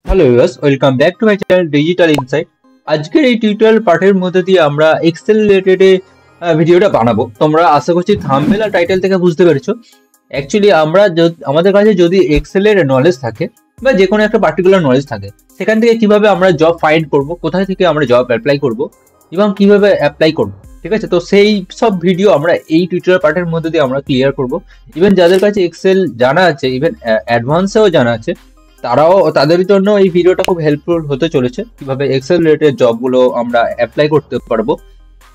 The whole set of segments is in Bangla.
Hello viewers, welcome back to my channel digital insight. আজকের এই টিউটোরিয়াল পার্টের মধ্যে দিয়ে আমরা এক্সেল রিলেটেড ভিডিওটা বানাবো। তোমরা আশা করছি থাম্বনেল আর টাইটেল থেকে বুঝতে পেরেছো। অ্যাকচুয়ালি আমাদের কাছে যদি এক্সেলের নলেজ থাকে বা যে কোনো একটা পার্টিকুলার নলেজ থাকে, সেখান থেকে কিভাবে আমরা জব ফাইন্ড করব, কোথায় থেকে আমরা জব অ্যাপ্লাই করব এবং কিভাবে অ্যাপ্লাই করব, ঠিক আছে? তো সেই সব ভিডিও আমরা এই টিউটোরিয়াল পার্টের মধ্যে দিয়ে আমরা ক্লিয়ার করব। ইভেন যাদের কাছে এক্সেল জানা আছে, ইভেন অ্যাডভান্সেও জানা আছে, তাদের জন্য এই ভিডিওটা খুব হেল্পফুল হতে চলেছে। কিভাবে এক্সেল রিলেটেড জবগুলো আমরা অ্যাপ্লাই করতে পারবো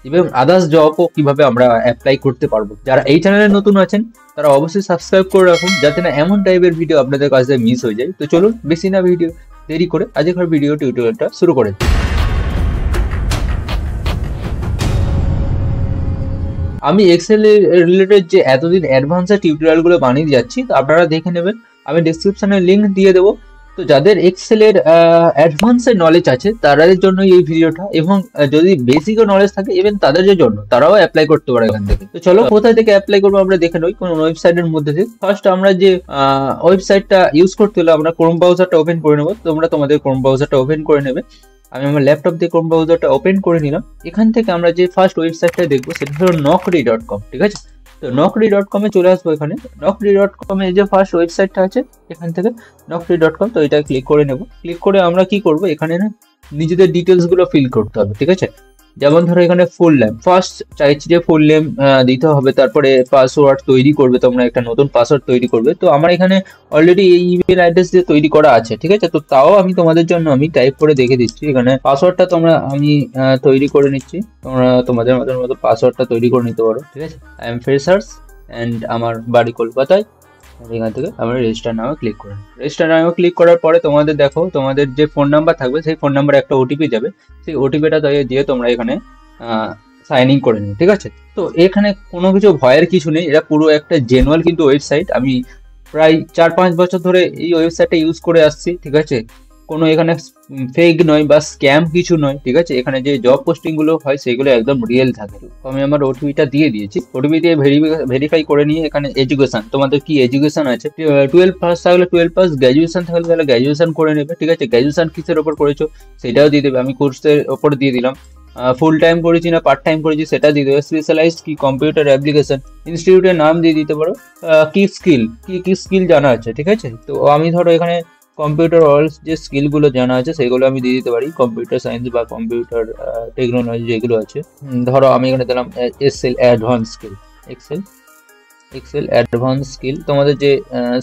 এবং আদার্স জবও কিভাবে আমরা অ্যাপ্লাই করতে পারবো। যারা এই চ্যানেলে নতুন আছেন তারা অবশ্যই সাবস্ক্রাইব করে রাখুন, যাতে না এমন টাইপের ভিডিও আপনাদের কাছে মিস হয়ে যায়। তো চলুন বেশি না ভিডিও দেরি করে আজকের ভিডিও টিউটোরিয়ালটা শুরু করে দিই। আমি এক্সেল রিলেটেড যে এতদিন অ্যাডভান্সের টিউটোরিয়ালগুলো বানিয়ে যাচ্ছি, আপনারা দেখে নেবেন, আমি ডিসক্রিপশনে লিঙ্ক দিয়ে দেবো। তো যাদের এক্সেলের অ্যাডভান্সের নলেজ আছে তাদের জন্য এই ভিডিওটা, এবং যদি বেসিকও নলেজ থাকে ইভেন তাদের জন্য, তারাও অ্যাপ্লাই করতে পারে এখান থেকে। তো চলো কোথায় থেকে অ্যাপ্লাই করবো আমরা দেখে নই, কোন ওয়েবসাইটের মধ্যে থেকে। ফার্স্ট আমরা যে ওয়েবসাইটটা ইউজ করতে হলে আমরা ক্রোম ব্রাউজারটা ওপেন করে নেবো। তোমরা তোমাদের ক্রোম ব্রাউজারটা ওপেন করে নেবে। আমি আমার ল্যাপটপ দিয়ে ক্রোম ব্রাউজারটা ওপেন করে নিলাম। এখান থেকে আমরা যে ফার্স্ট ওয়েবসাইটটা দেখবো সেটা হলো naukri.com, ঠিক আছে? তো naukri.com এ চলে আসবো। এখানে naukri.com এ যে ফার্স্ট ওয়েবসাইটটা আছে, এখান থেকে naukri.com, তো এটা ক্লিক করে নেব। ক্লিক করে আমরা কি করব, এখানে না নিজেদের ডিটেলস গুলো ফিল করতে হবে, ঠিক আছে? যেমন ধরো এখানে ফুল নেম, ফার্স্ট চাইছি যে ফুল নেম দিতে হবে, তারপরে পাসওয়ার্ড তৈরি করবে, তোমরা একটা নতুন পাসওয়ার্ড তৈরি করবে। তো আমার এখানে অলরেডি এই ইমেল অ্যাড্রেস দিয়ে তৈরি করা আছে, ঠিক আছে? তো তাও আমি তোমাদের জন্য আমি টাইপ করে দেখে দিচ্ছি। এখানে পাসওয়ার্ডটা আমি তৈরি করে নিচ্ছি। তোমরা তোমাদের মতো পাসওয়ার্ডটা তৈরি করে নিতে পারো, ঠিক আছে? আই এম ফ্রেশার্স অ্যান্ড আমার বাড়ি কলকাতায়। এখান থেকে আমরা রেজিস্টার নামে ক্লিক করি। রেজিস্টার নামে ক্লিক করার পরে তোমাদের দেখো, তোমাদের যে ফোন নাম্বার থাকবে সেই ফোন নাম্বারে একটা ওটিপি যাবে। সেই ওটিপিটা দিয়ে তোমরা এখানে সাইন ইন করে নিও, ঠিক আছে? তো এখানে কোনো কিছু ভয়ের কিছু নেই, এটা পুরো একটা জেনুয়াল কিন্তু ওয়েবসাইট। আমি প্রায় 4-5 বছর ধরে এই ওয়েবসাইটটা ইউজ করে আসছি, ঠিক আছে? কোনো এখানে ফেক নয় বা স্ক্যাম কিছু নয়, ঠিক আছে? এখানে যে জব পোস্টিং গুলো হয় সেগুলো একদম রিয়েল থাকে। তো আমি আমার ওটিপিটা দিয়ে দিয়েছি। ওটিপি দিয়ে ভেরিফাই করে নিয়ে এখানে এডুকেশন, তোমাদের কি এডুকেশন আছে, 12 পাস থাকলে 12 পাস, গ্র্যাজুয়েশন থাকলে তাহলে গ্র্যাজুয়েশন করে নেবে, ঠিক আছে? গ্র্যাজুয়েশন কিসের ওপর করেছো সেটাও দিয়ে দেবে। আমি কোর্সের ওপর দিয়ে দিলাম। ফুল টাইম করেছি না পার্ট টাইম করেছি সেটা দিয়ে দেবে। স্পেশালাইজড কি কম্পিউটার অ্যাপ্লিকেশন, ইনস্টিটিউটের নাম দিয়ে দিতে পারো। কি স্কিল জানা আছে, ঠিক আছে? তো আমি ধরো এখানে কম্পিউটার অল যে স্কিলগুলো জানা আছে সেগুলো আমি দিয়ে দিতে পারি। কম্পিউটার সায়েন্স বা কম্পিউটার টেকনোলজি যেগুলো আছে, ধরো আমি এখানে দিলাম Excel advance skill. Excel advance skill, তোমাদের যে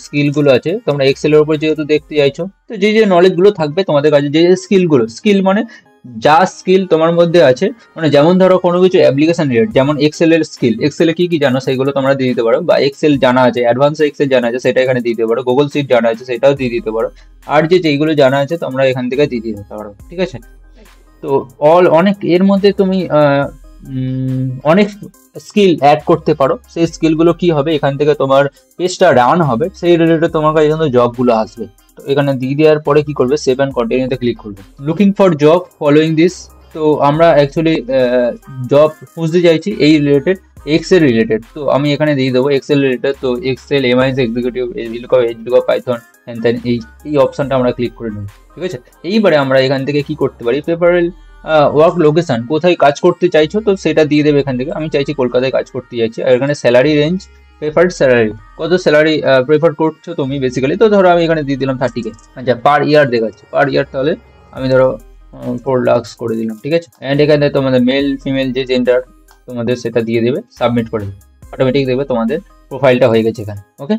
স্কিলগুলো আছে, তোমরা এক্সেলের উপর যেহেতু দেখতে চাইছো, তো যে নলেজগুলো থাকবে তোমাদের কাছে, যে স্কিল মানে যা স্কিল তোমার মধ্যে আছে, মানে যেমন ধরো কোনো কিছু অ্যাপ্লিকেশন রিলেটেড, যেমন এক্সেলের স্কিল, এক্সেলে কি জানো সেগুলো তোমরা দিয়ে দিতে পারো। বা এক্সেল জানা আছে, অ্যাডভান্স এক্সেল জানা আছে সেটা এখানে দিয়ে দিতে পারো। গুগল শিট জানা আছে সেটাও দিয়ে দিতে পারো। আর যেইগুলো জানা আছে তোমরা এখান থেকে দিয়ে দিতে পারো, ঠিক আছে? তো অনেক এর মধ্যে তুমি অনেক স্কিল অ্যাড করতে পারো। সেই স্কিলগুলো কি হবে, এখান থেকে তোমার পেজটা রান হবে, সেই রিলেটেড তোমার কাছে কিন্তু জবগুলো আসবে। তো এখানে দিয়ে দেওয়ার পরে কি করবে, সেভ অ্যান্ড কন্টিনিউতে ক্লিক করবে। Looking for job following this, তো আমরা অ্যাকচুয়ালি জব খুঁজতে চাইছি এই রিলেটেড, এক্সেল রিলেটেড। তো আমি এখানে দিয়ে দেবো এক্সেল রিলেটেড। তো এক্সেল, এমআইএস এক্সিকিউটিভ, এইচলুকআপ, পাইথন, এই অপশনটা আমরা ক্লিক করে নেব, ঠিক আছে? এইবারে আমরা এখান থেকে কি করতে পারি, পেপারেল ওয়ার্ক লোকেশন, কোথায় কাজ করতে চাইছো তো সেটা দিয়ে দেবে এখান থেকে। আমি চাইছি কলকাতায় কাজ করতে চাইছি। আর এখানে স্যালারি রেঞ্জ, প্রেফার্ড স্যালারি, কত স্যালারি প্রেফার করছো তুমি বেসিক্যালি। তো ধরো আমি এখানে দিয়ে দিলাম 30K। আচ্ছা, পার ইয়ার দেখাচ্ছে, পার ইয়ার তাহলে আমি ধরো 4 লাখ করে দিলাম, ঠিক আছে? অ্যান্ড এখানে তোমাদের মেল ফিমেল যে জেন্ডার তোমাদের সেটা দিয়ে দেবে, সাবমিট করে দেবে, অটোমেটিক দেবে তোমাদের প্রোফাইলটা হয়ে গেছে এখানে, ওকে?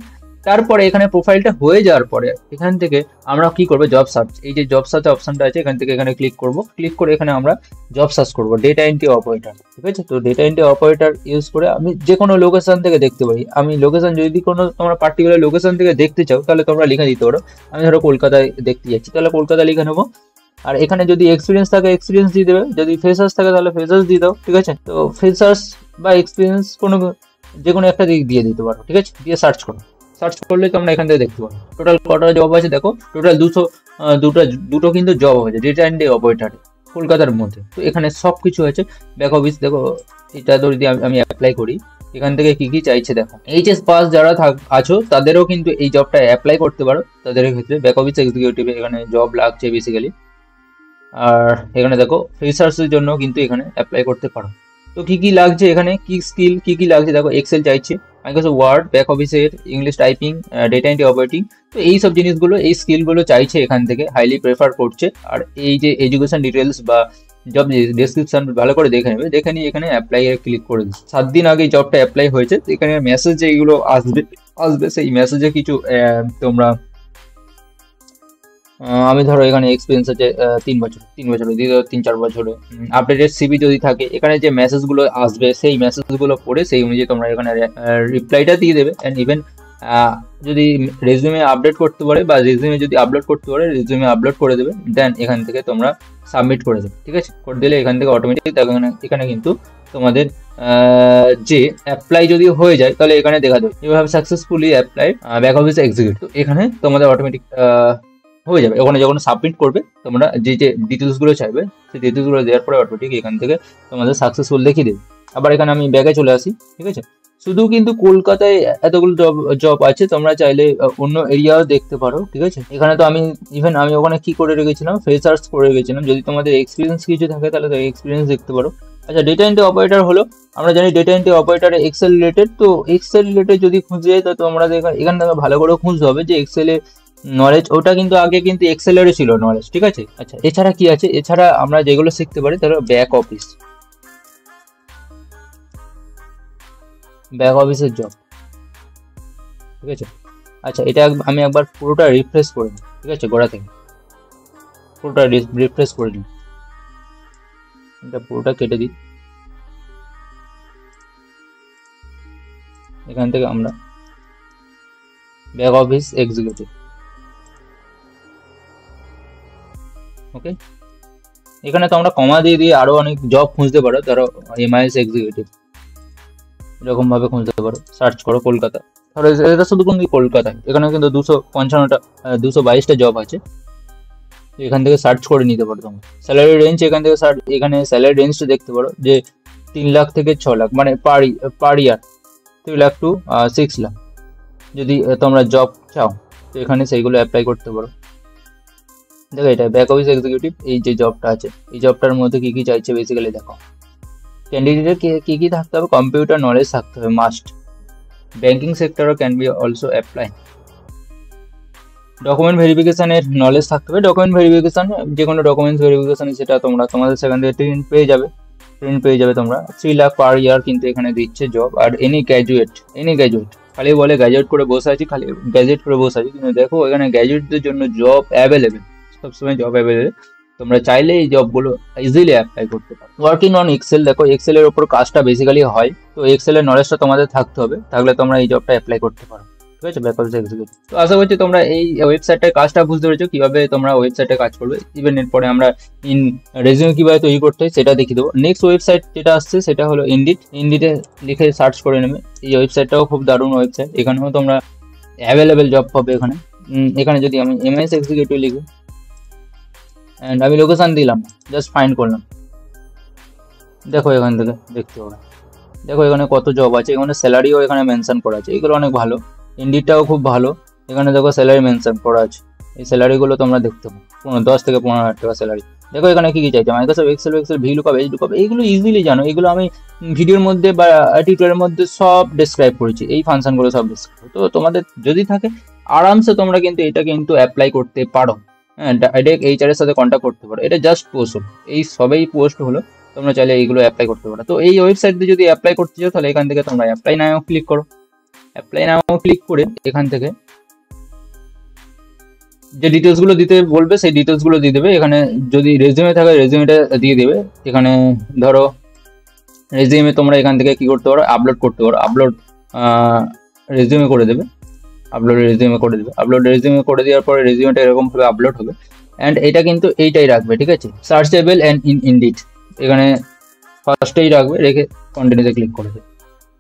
তারপরে এখানে প্রোফাইলটা হয়ে যাওয়ার পরে এখান থেকে আমরা কি করবো, জব সার্চ, এই যে জব সার্চ অপশনটা আছে এখান থেকে এখানে ক্লিক করব। ক্লিক করে এখানে আমরা জব সার্চ করবো, ডেটা এন্ট্রি অপারেটর, ঠিক আছে? তো ডেটা এন্ট্রি অপারেটর ইউজ করে আমি যে কোনো লোকেশন থেকে দেখতে পারি। আমি লোকেশন, যদি কোনো তোমরা পার্টিকুলার লোকেশন থেকে দেখতে চাও তাহলে তোমরা লিখে দিতে পারো। আমি ধরো কলকাতায় দেখতে যাচ্ছি, তাহলে কলকাতা লিখে নেবো। আর এখানে যদি এক্সপিরিয়েন্স থাকে এক্সপিরিয়েন্স দিয়ে দেবে, যদি ফ্রেশার্স থাকে তাহলে ফ্রেশার্স দিয়ে দাও, ঠিক আছে? তো ফ্রেশার্স বা এক্সপিরিয়েন্স যে কোনো একটা দিক দিয়ে দিতে পারো, ঠিক আছে? দিয়ে সার্চ করো। সার্চ করলে তোমরা এখান থেকে দেখতে পারো টোটাল কটা জব আছে। দেখো টোটাল দুটো কিন্তু জব হয়েছে ডেটা এন্ট্রি অপারেটর কলকাতার মধ্যে। তো এখানে সব কিছু আছে, ব্যাক অফিস। দেখো এটা যদি আমি অ্যাপ্লাই করি, এখান থেকে কি কি চাইছে দেখো। এইচএস পাস যারা আছো তাদেরও কিন্তু এই জবটা অ্যাপ্লাই করতে পারো। তাদের ক্ষেত্রে ব্যাক অফিস এক্সিকিউটিভ এখানে জব লাগছে বেসিক্যালি। আর এখানে দেখো ফ্রেশার্সের জন্য কিন্তু এখানে অ্যাপ্লাই করতে পারো। তো কি কি লাগছে এখানে, কি স্কিল কি কি লাগছে দেখো। এক্সেল চাইছে, মাইক্রোসফট ওয়ার্ড, ব্যাক অফিসের English typing, data entry operating. তো এই সব জিনিসগুলো, এই স্কিলগুলো চাইছে এখান থেকে, হাইলি প্রেফার করছে। আর এই যে এডুকেশন ডিটেলস বা জব ডেসক্রিপশন ভালো করে দেখে নেবে, দেখে নিয়ে এখানে অ্যাপ্লাই এ ক্লিক করে দিচ্ছে। 7 দিন আগে জবটা অ্যাপ্লাই হয়েছে। এখানে মেসেজ যেগুলো আসবে সেই মেসেজে কিছু তোমরা আমি ধরো এখানে এক্সপিরিয়েন্স আছে 3 বছর দিয়ে 3-4 বছরে আপডেটেড সিভি যদি থাকে, এখানে যে মেসেজগুলো আসবে সেই মেসেজগুলো পড়ে সেই অনুযায়ী তোমরা এখানে রিপ্লাইটা দিয়ে দেবে। অ্যান্ড ইভেন যদি রেজিউমে আপডেট করতে পারে বা রেজিউমে যদি আপলোড করতে পারে, রেজিউমে আপলোড করে দেবে। দেন এখান থেকে তোমরা সাবমিট করে দেবে, ঠিক আছে। করে দিলে এখান থেকে অটোমেটিক এখানে কিন্তু তোমাদের যে অ্যাপ্লাই যদি হয়ে যায় তাহলে এখানে দেখা দেবে you have successfully applied back office executive. তো এখানে তোমাদের অটোমেটিক হয়ে যাবে। ওখানে যখন সাবমিট করবে তোমরা যে যে ডিটেলসগুলো চাইবে সেই ডিটেলসগুলো দেওয়ার পরে অটোমেটিক এখান থেকে তোমাদের সাকসেসফুল দেখিয়ে দেবে। আবার এখানে আমি ব্যাগে চলে আসি, ঠিক আছে। শুধু কিন্তু কলকাতায় এতগুলো জব আছে, তোমরা চাইলে অন্য এরিয়াও দেখতে পারো, ঠিক আছে। এখানে তো আমি আমি ওখানে কি করে রেখেছিলাম, ফ্রেশার্স করে রেখেছিলাম। যদি তোমাদের এক্সপিরিয়েন্স কিছু থাকে তাহলে তো এক্সপিরিয়েন্স দেখতে পারো। আচ্ছা, ডেটা এন্ট্রি অপারেটর হলো, আমরা জানি data entry operator Excel related. তো এক্সেল রিলেটেড যদি খুঁজে যায় তো তোমরা এখান থেকে ভালো করে খুঁজতে হবে যে এক্সেলে নলেজ, ওটা কিন্তু আগে কিন্তু এক্সেলেরই ছিল নলেজ, ঠিক আছে। আচ্ছা, এছাড়া কি আছে, এছাড়া আমরা যেগুলো শিখতে পারি তাহলে ব্যাক অফিসের জব, ঠিক আছে। আচ্ছা, এটা আমি একবার পুরোটা রিফ্রেশ করে নিই, ঠিক আছে, গোড়া থেকে পুরোটা রিফ্রেশ করে নিই। এটা পুরোটা কেটে দিই। এখান থেকে আমরা ব্যাক অফিস এক্সিকিউটিভ, ওকে। এখানে তোমরা কমা দিয়ে দিয়ে আরো অনেক জব খুঁজতে পারো। ধরো এমআইএস এক্সিকিউটিভ এরকম ভাবে খুঁজতে পারো, সার্চ করো কলকাতা। ধরো এটা শুধু কিন্তু কলকাতায়, এখানে কিন্তু 222টা জব আছে। এখান থেকে সার্চ করে নিতে পারো তোমরা। স্যালারি রেঞ্জ এখান থেকে এখানে স্যালারি রেঞ্জটা দেখতে পারো যে 3 লাখ থেকে 6 লাখ, মানে পার ইয়ার 3 লাখ টু 6 লাখ যদি তোমরা জব চাও, তো এখানে সেইগুলো অ্যাপ্লাই করতে পারো। দেখো, এটা ব্যাক অফিস এক্সিকিউটিভ, এই যে জবটা আছে, এই জবটার মধ্যে কি কি চাইছে বেসিক্যালি দেখো। ক্যান্ডিডেটের কি কি থাকতে হবে, কম্পিউটার নলেজ থাকতে হবে মাস্ট। ব্যাংকিং সেক্টরও can be also apply. Document ভেরিফিকেশনের নলেজ থাকতে হবে। ডকুমেন্ট ভেরিফিকেশন, যে কোনো ডকুমেন্টস ভেরিফিকেশন, সেটা তোমাদের সেখান থেকে প্রিন্ট পেয়ে যাবে তোমরা। 3 লাখ পার ইয়ার কিন্তু এখানে দিচ্ছে জব। আর এনি গ্র্যাজুয়েট, খালি বলে গ্র্যাজুয়েট করে বসে আছি, কিন্তু দেখো এখানে গ্র্যাজুয়েটদের জন্য জব অ্যাভেলেবেল, সবসময় জব অ্যাভেলেবেল। তোমরা চাইলে এই জবগুলো ইজিলি অ্যাপ্লাই করতে পারো। ওয়ার্কিং অন এক্সেল, দেখো এক্সেলের ওপর কাজটা বেসিক্যালি হয়। তো এক্সেলের নলেজটা তোমাদের থাকতে হবে, থাকলে তোমরা এই জবটা অ্যাপ্লাই করতে পারো, ঠিক আছে, ব্যাক অফিস এক্সিকিউটিভ। তো আশা করছি তোমরা এই ওয়েবসাইটের কাজটা বুঝতে পেরেছো, কিভাবে তোমরা ওয়েবসাইটে কাজ করবে। ইভেন এরপরে আমরা রেজিউমে কিভাবে তৈরি করতে হয় সেটা দেখিয়ে দেবো। নেক্সট ওয়েবসাইট যেটা আসছে সেটা হলো ইন্ডিটে লিখে সার্চ করে নেবে। এই ওয়েবসাইটটাও খুব দারুণ ওয়েবসাইট, এখানেও তোমরা অ্যাভেলেবেল জব পাবে। এখানে যদি আমি এমআইএস এক্সিকিউটিভ লিখি অ্যান্ড আমি লোকেশন দিলাম, জাস্ট ফাইন্ড করলাম, দেখো এখান থেকে দেখতে হবে। দেখো এখানে কত জব আছে, এখানে স্যালারিও এখানে মেনশন করা আছে, এগুলো অনেক ভালো। ইন্ডিটটাও খুব ভালো, এখানে দেখো স্যালারি মেনশন করা আছে। এই স্যালারিগুলো তোমরা দেখতে পাবো, 10 থেকে 15,000 টাকা স্যালারি। দেখো এখানে কি কি চাইছে, মাইক্রোসফট এক্সেল ভিলুকআপ, এইচলুকআপ, এইগুলো ইজিলি জানো। এগুলো আমি ভিডিওর মধ্যে বা টিউটোরিয়ালের মধ্যে সব ডেসক্রাইব করেছি, এই ফাংশনগুলো সব ডেসক্রাইব। তো তোমাদের যদি থাকে আরামসে তোমরা কিন্তু এটা কিন্তু অ্যাপ্লাই করতে পারো। হ্যাঁ, ডাইরেক্ট এইচআর এর সাথে কন্ট্যাক্ট করতে পারো। এটা জাস্ট পোস্ট হলো, এই সবেই পোস্ট হলো, তোমরা চাইলে এইগুলো অ্যাপ্লাই করতে পারো। তো এই ওয়েবসাইট দিয়ে যদি অ্যাপ্লাই করতে চাও তাহলে এখান থেকে তোমরা অ্যাপ্লাই নাও ক্লিক করো। অ্যাপ্লাই নাও ক্লিক করে এখান থেকে যে ডিটেলসগুলো দিতে বলবে সেই ডিটেলসগুলো দিয়ে দেবে। এখানে যদি রেজিউমে থাকে রেজিউমেটা দিয়ে দেবে। এখানে ধরো রেজিউমে তোমরা এখান থেকে কি করতে পারো, আপলোড করতে পারো। আপলোড রেজিউমে করে দেবে, আপলোড রেজিউমে করে দেওয়ার পরে রেজিউমেটা এরকমভাবে আপলোড হবে। অ্যান্ড এটা কিন্তু এইটাই রাখবে, ঠিক আছে, সার্চেবল অ্যান্ড ইনডিট, এখানে ফার্স্টেই রাখবে, রেখে কন্টিনিউতে ক্লিক করে দেবে।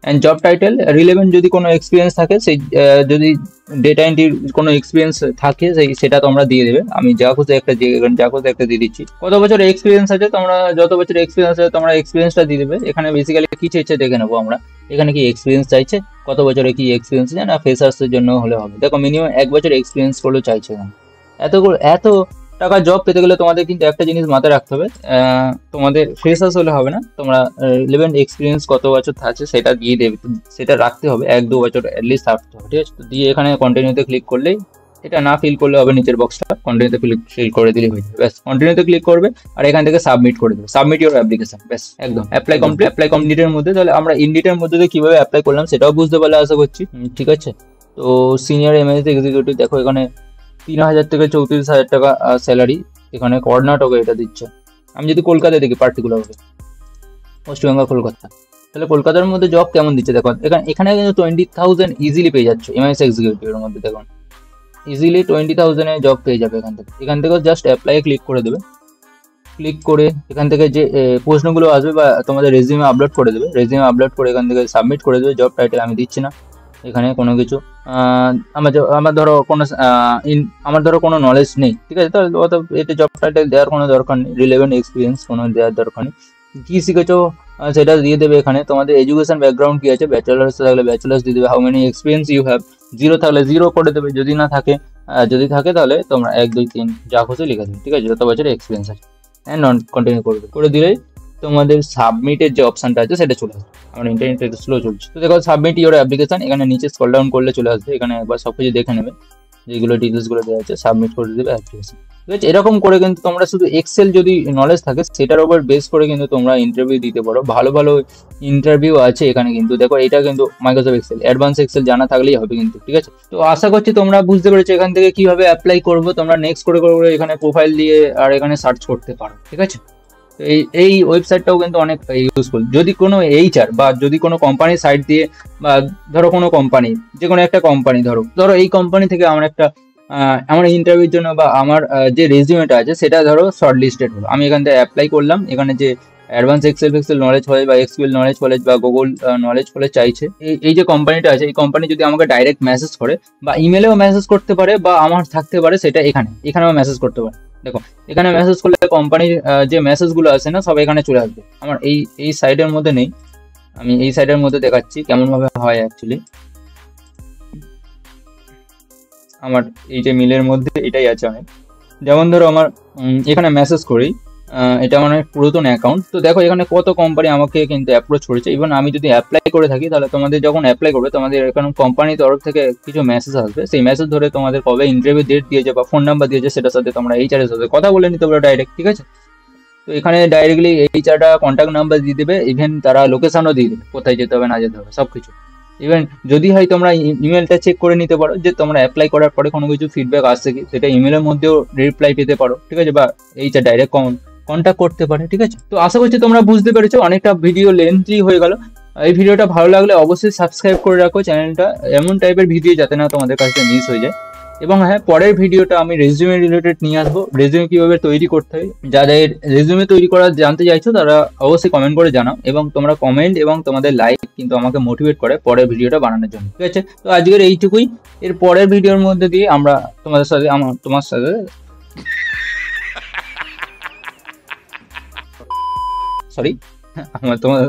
অ্যান্ড জব টাইটেল রিলেভেন্ট যদি কোনো এক্সপিরিয়েন্স থাকে, সেই যদি ডেটা এন্ট্রির কোনো এক্সপিরিয়েন্স থাকে সেটা তোমরা দিয়ে দেবে। আমি যা খুশি একটা দিয়ে দিচ্ছি। কত বছর এক্সপিরিয়েন্স আছে, তোমরা যত বছর এক্সপিরিয়েন্স আছে তোমরা এক্সপিরিয়েন্সটা দিয়ে দেবে। এখানে বেসিক্যালি কি চাইছে দেখে নেবো আমরা, এখানে কি এক্সপিরিয়েন্স চাইছে, কত বছরে কি এক্সপিরিয়েন্স চাই, না ফ্রেশার্সের জন্য হলে হবে। দেখো মিনিমাম 1 বছর এক্সপিরিয়েন্স করলেও চাইছে এখানে। এত টাকা জব পেতে গেলে তোমাদের কিন্তু একটা জিনিস মাথায় রাখতে হবে, তোমাদের ফ্রেশার্স হলে হবে না, তোমরা রিলেভেন্ট এক্সপিরিয়েন্স কত বছর আছে সেটা দিয়ে দেবে, সেটা রাখতে হবে, 1-2 বছর অ্যাটলিস্ট থাকতে হবে, ঠিক আছে। তো দিয়ে এখানে কন্টিনিউতে ক্লিক করলেই, এটা না ফিল করলে হবে, নিচের বক্সটা কন্টিনিউতে ফিল করে দিলেই হয়ে যাবে, ব্যাস। কন্টিনিউতে ক্লিক করবে আর এখান থেকে সাবমিট করে দেবে, সাবমিট ইউর অ্যাপ্লিকেশন, ব্যাস একদম। অ্যাপ্লাই কমপ্লিটের মধ্যে, তাহলে আমরা ইন্ডিটের মধ্যে দিয়ে কিভাবে অ্যাপ্লাই করলাম সেটাও বুঝতে পারলে আশা করছি, ঠিক আছে। তো সিনিয়র এমএস এক্সিকিউটিভ, দেখো এখানে 3,000 থেকে 34,000 টাকা স্যালারি, এখানে কর্ণাটকে এটা দিচ্ছে। আমি যদি কলকাতায় দেখি পার্টিকুলারলি, ওয়েস্ট বেঙ্গল কলকাতা, তাহলে কলকাতার মধ্যে জব কেমন দিচ্ছে দেখো। এখানে কিন্তু 20,000 ইজিলি পেয়ে যাচ্ছে এমএস এক্সিকিউটিভের মধ্যে, দেখুন ইজিলি 20,000 এ জব পেয়ে যাবে এখান থেকে জাস্ট অ্যাপ্লাই ক্লিক করে দেবে। ক্লিক করে এখান থেকে যে প্রশ্নগুলো আসবে বা তোমাদের রেজিউমে আপলোড করে দেবে, রেজিউমে আপলোড করে এখান থেকে সাবমিট করে দেবে। জব টাইটেল আমি দিচ্ছি না এখানে কোনো কিছু, আমার ধরো কোনো নলেজ নেই, ঠিক আছে, তাহলে অত এতে জব টাইটেল দেওয়ার কোনো দরকার নেই, রিলেভেন্ট এক্সপিরিয়েন্স কোনো দেওয়ার দরকার নেই। কি শিখেছো সেটা দিয়ে দেবে এখানে। তোমাদের এডুকেশন ব্যাকগ্রাউন্ড কি আছে, ব্যাচেলার্স থাকলে ব্যাচেলার্স দিয়ে দেবে, how many experience you have, 0 থাকলে 0 করে দেবে, যদি থাকে তাহলে তোমরা 1, 2, 3 যা খুশি লিখে দেবে, ঠিক আছে, যত বছরের এক্সপিরিয়েন্স আছে। অ্যান্ড নন কন্টিনিউ করে দিলেই তোমাদের সাবমিটের যে অপশনটা আছে সেটা চলে আসবে। আমার ইন্টারনেট একটু স্লো চলছে, তো দেখো সাবমিট ইউর অ্যাপ্লিকেশন, এখানে নিচে স্ক্রল ডাউন করলে চলে আসবে, এখানে একবার সবকিছু দেখে নেবে, যেগুলো ডিটেলস গুলো দেওয়া আছে, সাবমিট করে দেবে অ্যাপ্লিকেশন, ঠিক আছে। এরকম করে কিন্তু তোমরা শুধু এক্সেল যদি নলেজ থাকে সেটার উপর বেস করে কিন্তু তোমরা ইন্টারভিউ দিতে পারো। ভালো ভালো ইন্টারভিউ আছে এখানে কিন্তু, দেখো এটা কিন্তু মাইক্রোসফট এক্সেল, অ্যাডভান্স এক্সেল জানা থাকলেই হবে কিন্তু, ঠিক আছে। তো আশা করছি তোমরা বুঝতে পেরেছো এখান থেকে কিভাবে অ্যাপ্লাই করবো। তোমরা নেক্সট করে এখানে প্রোফাইল দিয়ে আর এখানে সার্চ করতে পারো, ঠিক আছে। তো এই ওয়েবসাইটটাও কিন্তু অনেক ইউজফুল। যদি কোনো এইচআর বা যদি কোনো কোম্পানির সাইট দিয়ে, বা ধরো কোনো কোম্পানি, যে কোনো একটা কোম্পানি, ধরো এই কোম্পানি থেকে আমার ইন্টারভিউর জন্য বা আমার যে রেজিউমেটা আছে সেটা ধরো শর্ট লিস্টেড হলো, আমি এখান থেকে অ্যাপ্লাই করলাম। এখানে যে অ্যাডভান্স এক্সেল নলেজ কলেজ বা এক্সকিউএল নলেজ কলেজ বা গুগল নলেজ কলেজ চাইছে, এই যে কোম্পানিটা আছে, এই কোম্পানি যদি আমাকে ডাইরেক্ট মেসেজ করে বা ইমেলেও মেসেজ করতে পারে বা আমার থাকতে পারে, সেটা এখানেও মেসেজ করতে পারে। দেখো এখানে মেসেজ করলে কোম্পানির যে মেসেজগুলো আছে না, সব এখানে চলে আসবে। আমার এই সাইডের মধ্যে নেই, আমি এই সাইডের মধ্যে দেখাচ্ছি কেমন ভাবে হয় অ্যাকচুয়ালি। আমার এই যে মিলের মধ্যে এটাই আছে অনেক, যেমন ধরো আমার এখানে মেসেজ করি, এটা আমার পুরাতন অ্যাকাউন্ট। তো দেখো এখানে কত কোম্পানি আমাকে কিন্তু অ্যাপ্রোচ করেছে। ইভেন আমি যদি অ্যাপ্লাই করে থাকি, তাহলে তোমাদের যখন অ্যাপ্লাই করবে তোমাদের এখানে কোম্পানির তরফ থেকে কিছু মেসেজ আসবে, সেই মেসেজ ধরে তোমাদের কবে ইন্টারভিউ ডেট দিয়েছে বা ফোন নাম্বার দিয়েছে, সেটার সাথে তোমরা এইচআর এর সাথে কথা বলে নিতে পারো ডাইরেক্ট, ঠিক আছে। তো এখানে ডাইরেক্টলি এইচআরটা কন্ট্যাক্ট নাম্বার দিয়ে দেবে, ইভেন তারা লোকেশনও দিয়ে দেবে, কোথায় যেতে হবে না যেতে হবে সবকিছু। ইভেন যদি হয় তোমরা ইমেলটা চেক করে নিতে পারো যে তোমরা অ্যাপ্লাই করার পরে কোনো কিছু ফিডব্যাক আসছে কি, সেটা ইমেলের মধ্যেও রিপ্লাই পেতে পারো, ঠিক আছে, বা এইচআর ডাইরেক্ট কন্ট্যাক্ট করতে পারে, ঠিক আছে। তো আশা করছি তোমরা বুঝতে পেরেছো, অনেকটা ভিডিও লেন্থি হয়ে গেল। এই ভিডিওটা ভালো লাগলে অবশ্যই সাবস্ক্রাইব করে রাখো চ্যানেলটা, এমন টাইপের ভিডিও যাতে না তোমাদের কাছে মিস হয়ে যায়। এবং হ্যাঁ, পরের ভিডিওটা আমি রেজিউমে রিলেটেড নিয়ে আসবো, রেজিউমে কিভাবে তৈরি করতে হয়। যাদের রেজিউমে তৈরি করা জানতে চাইছো তারা অবশ্যই কমেন্ট করে জানাও, এবং তোমরা কমেন্ট এবং তোমাদের লাইক কিন্তু আমাকে মোটিভেট করে পরের ভিডিওটা বানানোর জন্য, ঠিক আছে। তো আজকের এইটুকুই, এর পরের ভিডিওর মধ্যে দিয়ে আমরা তোমার সাথে আমার তোমাদের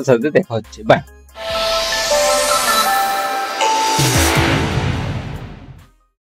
সাথে দেখা হচ্ছে, বাই।